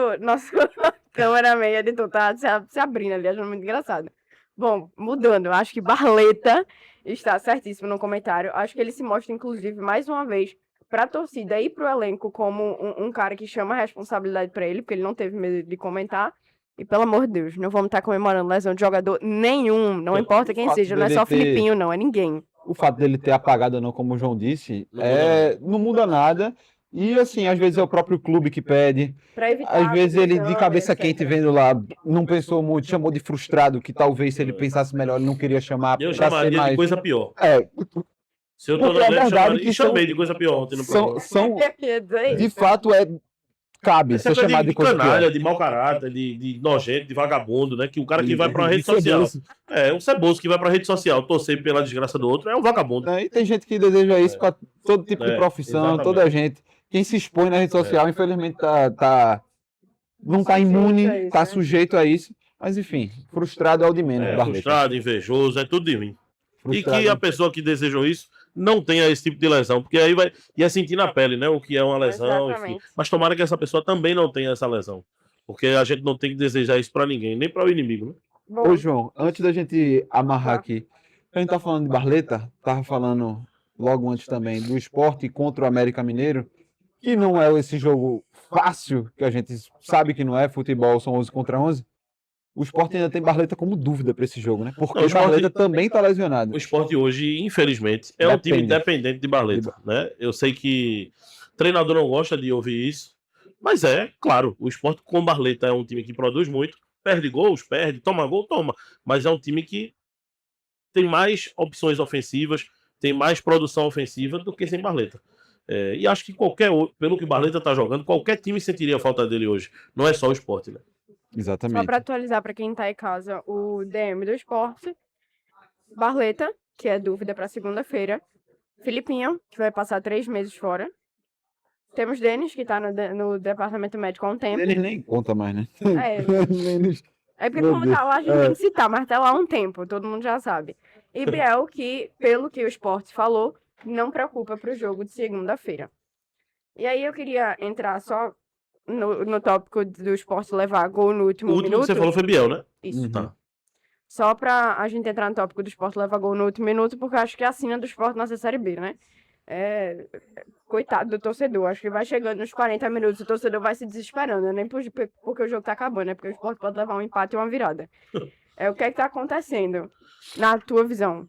câmeraman e editor tá se abrindo ali, achando muito engraçado. Bom, mudando, acho que Barleta está certíssimo no comentário. Acho que ele se mostra, inclusive, mais uma vez, pra torcida e pro elenco como um cara que chama a responsabilidade pra ele, porque ele não teve medo de comentar. E pelo amor de Deus, não vamos estar comemorando lesão de jogador nenhum, não importa quem fato seja, não é dele só ter- Filipinho, não, é ninguém. O fato dele ter apagado ou não, como o João disse, Não muda não muda nada. E assim, às vezes é o próprio clube que pede. Pra evitar Às vezes ele, de confusão, cabeça etc. quente, vendo lá, não pensou muito, chamou de frustrado, que talvez se ele pensasse melhor, ele não queria chamar Eu pra ser chamaria de mais. coisa pior. Se eu tô Porque na é verdade chamaria, que e chamei são- de coisa pior ontem no programa. são, Eu ia dizer de isso. fato, cabe Essa ser coisa chamado de coisa canalha, pior. de mau caráter, de nojento, de vagabundo, né? Que o cara que vai pra uma De rede social. ceboso. Um ceboso que vai pra rede social torcer pela desgraça do outro é um vagabundo. Né? E tem gente que deseja isso para todo tipo de profissão, exatamente. toda gente. Quem se expõe na rede social, infelizmente, não tá Sujeito imune, a isso, tá né? sujeito a isso. Mas enfim, frustrado é o de menos, Barleta. Frustrado, invejoso, é tudo de ruim. Frustrado. E que a pessoa que desejou isso não tenha esse tipo de lesão, porque aí ia sentir na pele, né? O que é uma lesão, enfim. Exatamente. Mas tomara que essa pessoa também não tenha essa lesão. Porque a gente não tem que desejar isso pra ninguém, nem para o inimigo, né? Bom, Ô, João, antes da gente amarrar Tá. aqui, a gente tá falando de Barleta, tava falando logo antes também do Sport contra o América Mineiro, que não é esse jogo fácil, que a gente sabe que não é, futebol são 11 contra 11. O Sport ainda tem Barleta como dúvida para esse jogo, né? Porque Não, o o Sport- Barleta também tá lesionado. O Sport hoje, infelizmente, é um time Depende. dependente de Barleta, né? Eu sei que treinador não gosta de ouvir isso, mas claro, o Sport com Barleta é um time que produz muito, perde gols, toma gol, toma, mas é um time que tem mais opções ofensivas, tem mais produção ofensiva do que sem Barleta. E acho que pelo que o Barleta tá jogando, qualquer time sentiria a falta dele hoje. Não é só o Sport, né? só Exatamente. pra atualizar pra quem tá em casa, o DM do esporte, Barleta, que é dúvida pra segunda-feira, Filipinho, que vai passar 3 meses fora, temos Denis, que tá no departamento médico há um tempo. Ele nem conta mais, né? É, é porque Meu como Deus. tá lá, a gente tem que citar, mas tá lá há um tempo, todo mundo já sabe. E Biel, que, pelo que o esporte falou, não preocupa pro jogo de segunda-feira. E aí eu queria entrar só no tópico do Sport levar gol no último O último minuto. que você falou foi Biel, né? Isso. Tá. Só pra a gente entrar no tópico do Sport levar gol no último minuto, porque eu acho que é a sina do Sport nessa Série B, né? Coitado do torcedor, acho que vai chegando nos 40 minutos, o torcedor vai se desesperando, nem porque o jogo tá acabando, né? Porque o Sport pode levar um empate e uma virada. O que é que tá acontecendo, na tua visão?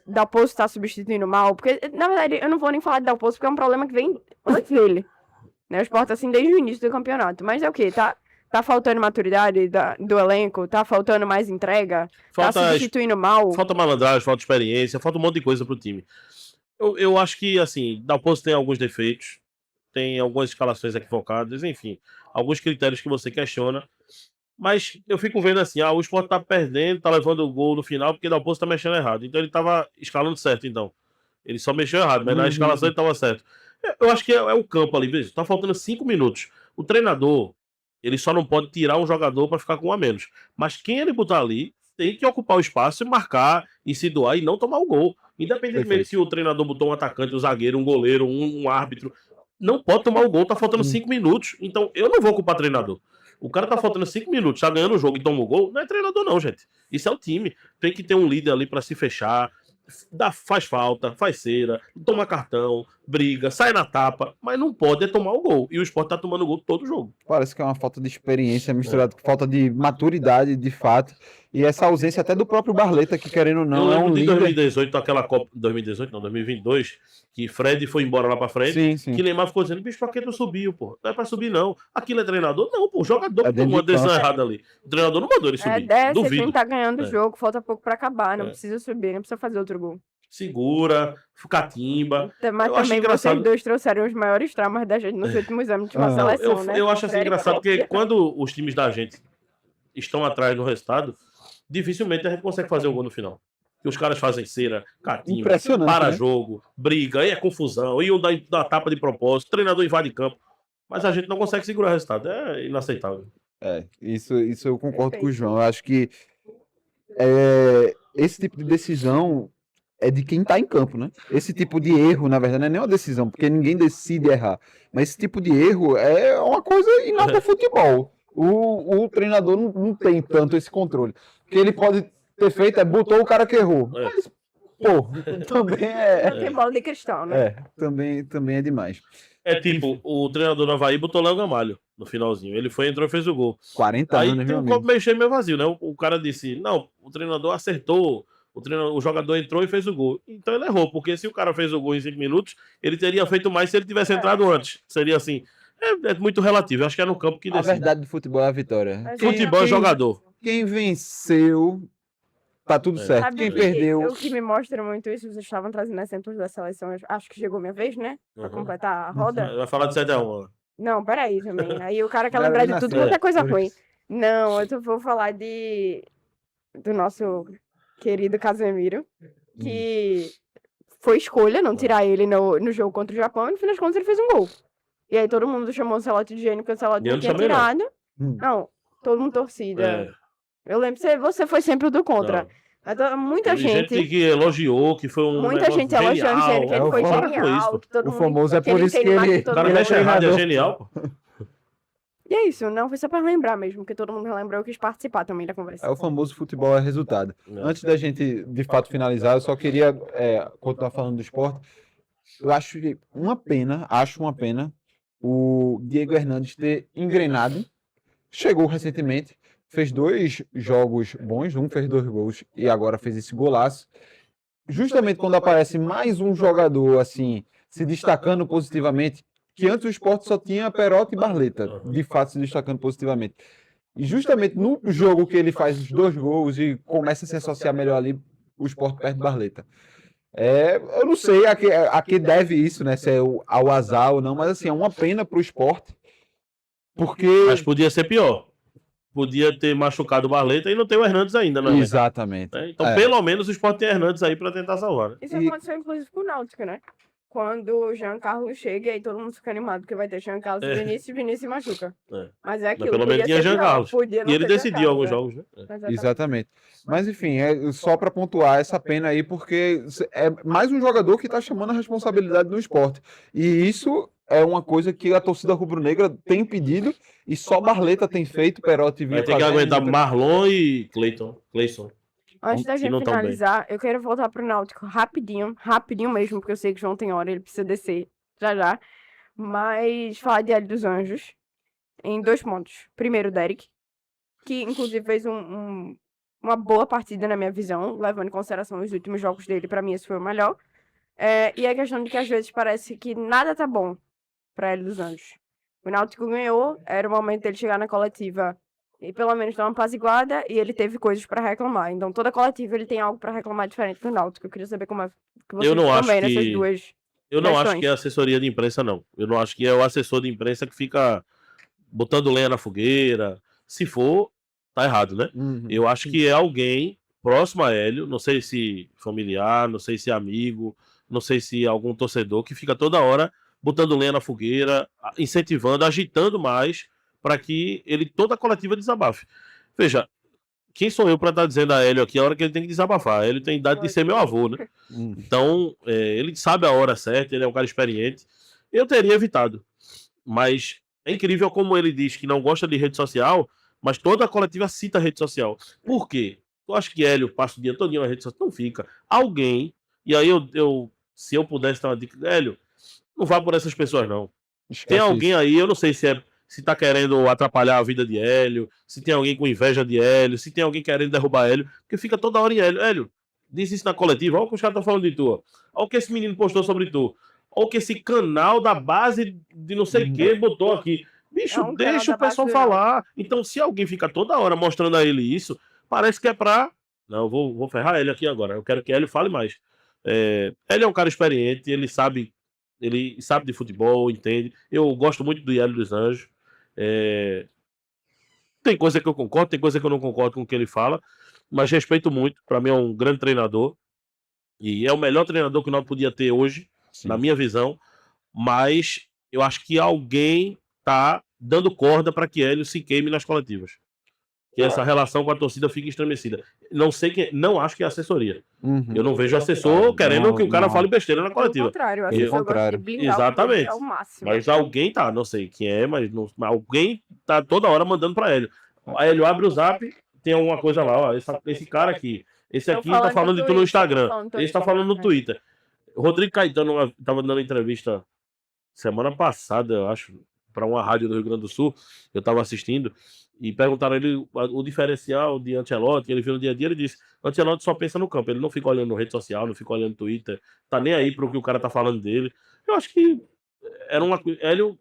Dalpozo tá substituindo mal? Porque, na verdade, eu não vou nem falar de Dalpozo, porque é um problema que vem antes dele. Né? O Sport, assim, desde o início do campeonato. Mas é o quê? Tá faltando maturidade do elenco? Tá faltando mais entrega? Tá substituindo mal? Falta malandragem, falta experiência, falta um monte de coisa pro time. Eu acho que, assim, Dalpozo tem alguns defeitos, tem algumas escalações equivocadas, enfim, alguns critérios que você questiona, mas eu fico vendo assim, o Sport tá perdendo, tá levando o gol no final, porque Dalpozo tá mexendo errado, então ele tava escalando certo, então. Ele só mexeu errado, mas na escalação ele tava certo. Eu acho que é o campo ali, veja, tá faltando 5 minutos. O treinador, ele só não pode tirar um jogador para ficar com um a menos, mas quem ele botar ali tem que ocupar o espaço e marcar e se doar e não tomar o gol. Independentemente se o treinador botou um atacante, um zagueiro, um goleiro, um árbitro, não pode tomar o gol, tá faltando 5 minutos. Então eu não vou culpar treinador. O cara tá faltando 5 minutos, tá ganhando o jogo e toma o gol, não é treinador não, gente. Isso é o time. Tem que ter um líder ali para se fechar, faz falta, faz cera, toma cartão, briga, sai na tapa, mas não pode tomar o gol. E o Sport tá tomando gol todo jogo. Parece que é uma falta de experiência misturada com falta de maturidade, de fato. E essa ausência até do próprio Barleta, que querendo ou não, eu lembro é um de líder. 2018, aquela Copa, 2018 não, 2022, que Fred foi embora lá pra frente, sim. que Neymar ficou dizendo, bicho, pra que tu subiu, pô? Não é pra subir, não. Aquilo é treinador? Não, pô, o jogador tomou uma decisão errada ali. O treinador não mandou ele subir. Esse Duvido. time tá ganhando o jogo, falta pouco pra acabar, não precisa subir, não precisa fazer outro gol. Segura, catimba. Mas eu acho também engraçado. Vocês dois trouxeram os maiores traumas da gente nos últimos anos de uma seleção, né? Eu acho assim engraçado, porque quando os times da gente estão atrás do resultado, dificilmente a gente consegue fazer um gol no final. E os caras fazem cera, catimba, para jogo, briga, aí é confusão, aí um dá tapa de propósito, o treinador invade campo. Mas a gente não consegue segurar o resultado. É inaceitável. Isso eu concordo com o João. Eu acho que esse tipo de decisão é de quem tá em campo, né? Esse tipo de erro, na verdade, não é nem uma decisão, porque ninguém decide errar. Mas esse tipo de erro é uma coisa inata ao futebol. O treinador não tem tanto esse controle. O que ele pode ter feito botou o cara que errou. Mas, pô, também Não tem bola de cristal, né? Também é demais. Tipo, o treinador do Avaí botou Léo Gamalho no finalzinho. Ele entrou e fez o gol. 40 aí anos, tem um copo meio vazio, né? O cara disse, não, o treinador acertou, o jogador entrou e fez o gol. Então ele errou, porque se o cara fez o gol em 5 minutos, ele teria feito mais se ele tivesse entrado antes. Seria assim, é muito relativo. Eu acho que é no campo que decide. A verdade do futebol é a vitória. Futebol é jogador. Quem venceu, tá tudo certo. Sabe Quem perdeu... O que me mostra muito isso, vocês estavam trazendo exemplos da seleção, acho que chegou minha vez, né? Pra completar a roda. Vai falar de 7-1. Não, peraí também. Aí o cara quer lembrar de tudo quanto é coisa ruim. Não, eu vou falar do nosso querido Casemiro, que foi escolha não tirar ele no jogo contra o Japão, e no final das contas ele fez um gol. E aí todo mundo chamou o Ancelotti de gênio, porque o Ancelotti não tinha tirado. Não, todo mundo torcida. Eu lembro que você foi sempre o do contra. Muita gente que elogiou, que foi muita gente elogiando, dizendo que ele foi genial, que todo o mundo... famoso é por isso que ele... O cara mexe errado, é genial, pô. E é isso, não foi só pra lembrar mesmo, porque todo mundo relembrou, eu quis participar também da conversa. É o famoso futebol é resultado. Antes da gente, de fato, finalizar, eu só queria continuar falando do esporte. Eu acho uma pena o Diego Hernandes ter engrenado. Chegou recentemente, fez 2 jogos bons, fez 2 gols e agora fez esse golaço. Justamente quando aparece mais um jogador assim, se destacando positivamente, que antes o Sport só tinha Perotti e Barleta, de fato se destacando positivamente. E justamente no jogo que ele faz os 2 gols e começa a se associar melhor ali, o Sport perde Barleta. Eu não sei a que deve isso, né? Se é ao azar ou não, mas assim, é uma pena pro Sport, porque... Mas podia ser pior. Podia ter machucado o Barleta e não ter o Hernandes ainda, né? Exatamente. Então, pelo menos o Sport tem Hernandes aí pra tentar salvar. Né? Isso aconteceu, inclusive, com o Náutico, né? Quando o Jean Carlos chega, e aí todo mundo fica animado, porque vai ter Jean Carlos e Vinícius machuca. Mas é aquilo. Mas pelo menos tinha Jean Carlos. E ele decidiu alguns jogos, né? Exatamente. Mas enfim, só para pontuar essa pena aí, porque é mais um jogador que está chamando a responsabilidade do esporte. E isso é uma coisa que a torcida rubro-negra tem pedido e só Barleta tem feito, Perotti Vai vinha ter que fazendo. aguentar Marlon e Clayson. Antes da que gente não tão bem. finalizar, eu quero voltar pro Náutico rapidinho mesmo, porque eu sei que o João tem hora, ele precisa descer já. Mas falar de Hélio dos Anjos em 2 pontos. Primeiro, o Derek, que inclusive fez uma boa partida na minha visão, levando em consideração os últimos jogos dele, pra mim esse foi o melhor. E a questão de que às vezes parece que nada tá bom pra Hélio dos Anjos. O Náutico ganhou, era o momento dele chegar na coletiva e pelo menos dar uma apaziguada, e ele teve coisas pra reclamar. Então toda coletiva ele tem algo pra reclamar diferente do Náutico. Eu queria saber como é que vocês Eu não estão acho vendo essas que- duas Eu não acho questões. que é assessoria de imprensa, não. Eu não acho que é o assessor de imprensa que fica botando lenha na fogueira. Se for, tá errado, né? Uhum. Eu acho que é alguém próximo a Hélio, não sei se familiar, não sei se amigo, não sei se algum torcedor que fica toda hora botando lenha na fogueira, incentivando, agitando mais para que ele toda a coletiva desabafe. Veja, quem sou eu para estar dizendo a Hélio aqui a hora que ele tem que desabafar? Hélio tem idade de ser meu avô, né? Uhum. Então, ele sabe a hora certa, ele é um cara experiente. Eu teria evitado. Mas é incrível como ele diz que não gosta de rede social, mas toda a coletiva cita a rede social. Por quê? Eu acho que Hélio passa o dia todo na rede social. Não fica. Alguém, e aí se eu pudesse dar uma dica, Hélio, não vá por essas pessoas, não. Esquece Tem alguém isso. aí, eu não sei se tá querendo atrapalhar a vida de Hélio, se tem alguém com inveja de Hélio, se tem alguém querendo derrubar Hélio, porque fica toda hora em Hélio. Hélio, disse isso na coletiva, olha o que os caras estão falando de tu, ó. Olha o que esse menino postou sobre tu. Olha o que esse canal da base de não sei o que botou aqui. Bicho, É um canal deixa da o pessoal base do falar. Então, se alguém fica toda hora mostrando a ele isso, parece que é pra... Não, eu vou ferrar ele aqui agora. Eu quero que Hélio fale mais. Ele é um cara experiente, ele sabe de futebol, entende. Eu gosto muito do Hélio dos Anjos. Tem coisa que eu concordo, tem coisa que eu não concordo com o que ele fala, mas respeito muito. Para mim é um grande treinador e é o melhor treinador que nós podia ter hoje, Sim. na minha visão. Mas eu acho que alguém tá dando corda para que Hélio se queime nas coletivas. Que essa relação com a torcida fique estremecida. Não sei quem, não acho que é assessoria. Uhum. Eu não vejo assessor querendo Não, que o cara não. fale besteira na Pelo coletiva. contrário, eu acho Pelo que eu gosto contrário. de blindar o Exatamente. clube ao máximo. Mas alguém tá, não sei quem é, mas alguém tá toda hora mandando pra Hélio. Aí Hélio abre o zap, tem alguma coisa lá, ó. Esse cara aqui. Esse Tô aqui tá falando falando no de tu no Twitter, Instagram. tô falando no Esse tá Twitter, falando no né? Twitter. O Rodrigo Caetano tava dando entrevista semana passada, eu acho, pra uma rádio do Rio Grande do Sul. Eu tava assistindo. E perguntaram a ele o diferencial de Ancelotti, que ele viu no dia a dia, ele disse: Ancelotti só pensa no campo, ele não fica olhando rede social, não fica olhando Twitter, tá nem aí pro que o cara tá falando dele. Eu acho que era uma coisa. Hélio,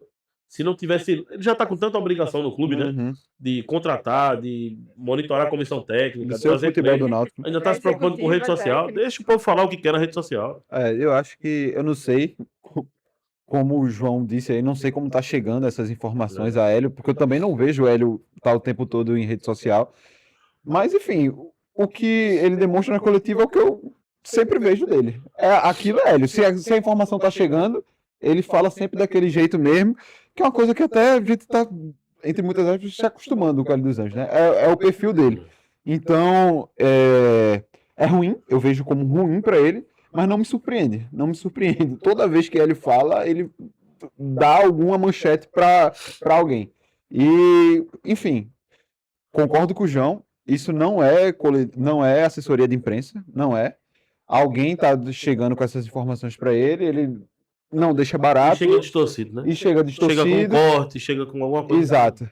se não tivesse. Ele já tá com tanta obrigação no clube, né? Uhum. De contratar, de monitorar a comissão técnica, Do seu trazer futebol do player. Náutico. Ainda tá se preocupando com rede social. Técnica. Deixa o povo falar o que quer na rede social. Eu acho que, eu não sei, como o João disse aí, não sei como tá chegando essas informações a Hélio, porque eu também não vejo o Hélio tá o tempo todo em rede social. Mas, enfim, o que ele demonstra na coletiva é o que eu sempre vejo dele. Aquilo é Hélio. Se a informação tá chegando, ele fala sempre daquele jeito mesmo, que é uma coisa que até a gente tá, entre muitas aspas, se acostumando com o Hélio dos Anjos, né? É o perfil dele. Então, é ruim, eu vejo como ruim para ele, mas não me surpreende, não me surpreende. Toda vez que ele fala, ele dá alguma manchete para alguém. E, enfim, concordo com o João, isso não é assessoria de imprensa, não é. Alguém tá chegando com essas informações para ele não deixa E barato chega distorcido, né? e chega Chega com distorcido. corte, chega com alguma coisa. Exato.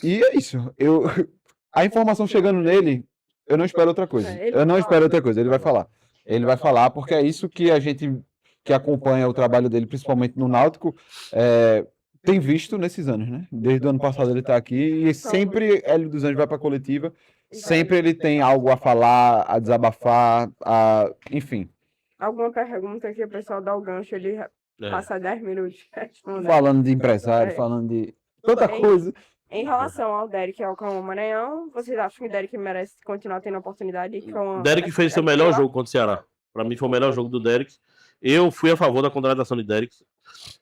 E é isso. A informação chegando nele, eu não espero outra coisa. Ele Eu não fala. espero outra coisa. Ele vai falar. Ele vai falar porque é isso que a gente que acompanha o trabalho dele, principalmente no Náutico, tem visto nesses anos, né? Desde o ano passado ele está aqui e sempre Hélio dos Anjos vai para a coletiva. Sempre ele tem algo a falar, a desabafar, enfim. Alguma pergunta que o pessoal dá o gancho, ele passa 10 minutos respondendo. Falando de empresário, falando de tanta coisa. Em relação ao Derek e ao Cão Maranhão, vocês acham que o Derek merece continuar tendo oportunidade? E O Derek fez seu melhor jogo contra o Ceará. Pra mim foi o melhor jogo do Derek. Eu fui a favor da contratação de Derek.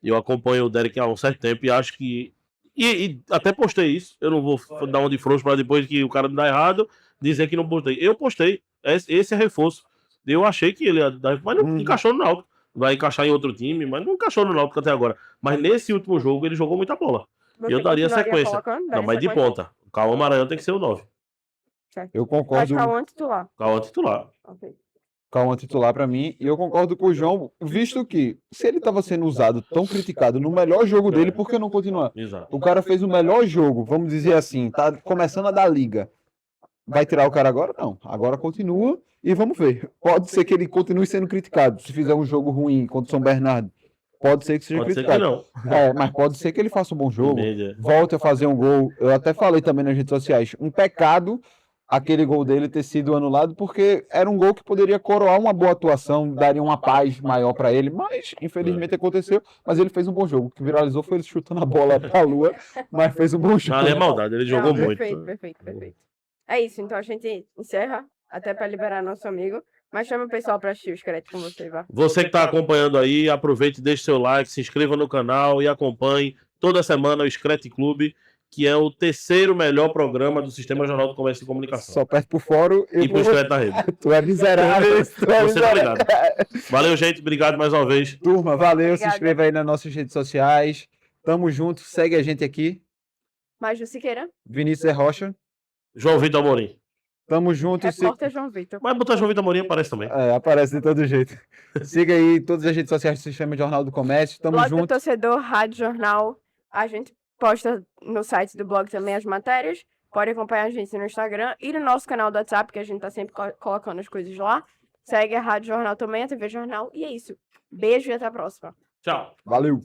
Eu acompanho o Derek há um certo tempo e acho que... E até postei isso. Eu não vou dar um de frouxo pra depois que o cara me dá errado dizer que não postei. Eu postei. Esse é reforço. Eu achei que ele ia dar... Mas não encaixou no Náutico. vai encaixar em outro time, mas não encaixou no Náutico até agora. Mas nesse último jogo ele jogou muita bola. Você Eu daria continuaria sequência. colocando? Não, Daria mas de sequência? ponta. O Cauã Maranhão tem que ser o 9. Eu Vai concordo. ficar um titular. Cauã titular. Ok. Cauã titular para mim, e eu concordo com o João, visto que se ele estava sendo usado, tão criticado no melhor jogo dele, por que não continuar? Exato. O cara fez o melhor jogo, vamos dizer assim, tá começando a dar liga. Vai tirar o cara agora? Não. Agora continua e vamos ver. Pode ser que ele continue sendo criticado. Se fizer um jogo ruim contra o São Bernardo, pode ser que seja Pode ser que criticado. não. É, mas pode ser que ele faça um bom jogo, Média. volte a fazer um gol. Eu até falei também nas redes sociais, um pecado aquele gol dele ter sido anulado, porque era um gol que poderia coroar uma boa atuação, daria uma paz maior para ele, mas infelizmente aconteceu. Mas ele fez um bom jogo. O que viralizou foi ele chutando a bola pra lua, mas fez um bom jogo. Não, ali é maldade, ele jogou Não, muito. Perfeito. É isso, então a gente encerra, até para liberar nosso amigo. Mas chama o pessoal para assistir o Scratch com você, vá. Você que está acompanhando aí, aproveite, deixe seu like, se inscreva no canal e acompanhe toda semana o Scratch Clube, que é o terceiro melhor programa do Sistema Jornal do Comércio e Comunicação. Só perde pro fórum E pro Scratch da Rede. Tu é miserável. Tu é Você tá miserável. ligado. Valeu, gente. Obrigado mais uma vez. Turma, valeu. Se Obrigada. inscreva aí nas nossas redes sociais. Tamo junto. Segue a gente aqui. Maju Siqueira, Vinícius é Rocha. João Vitor Amorim. Tamo junto. repórter João Vitor. Mas botar João Vitor Amorim aparece também. É, aparece de todo jeito. Siga aí todas as redes sociais do Sistema Jornal do Comércio. Tamo Blog do junto. Torcedor, Rádio Jornal. A gente posta no site do blog também as matérias. Pode acompanhar a gente no Instagram e no nosso canal do WhatsApp, que a gente tá sempre colocando as coisas lá. Segue a Rádio Jornal também, a TV Jornal. E é isso. Beijo e até a próxima. Tchau. Valeu.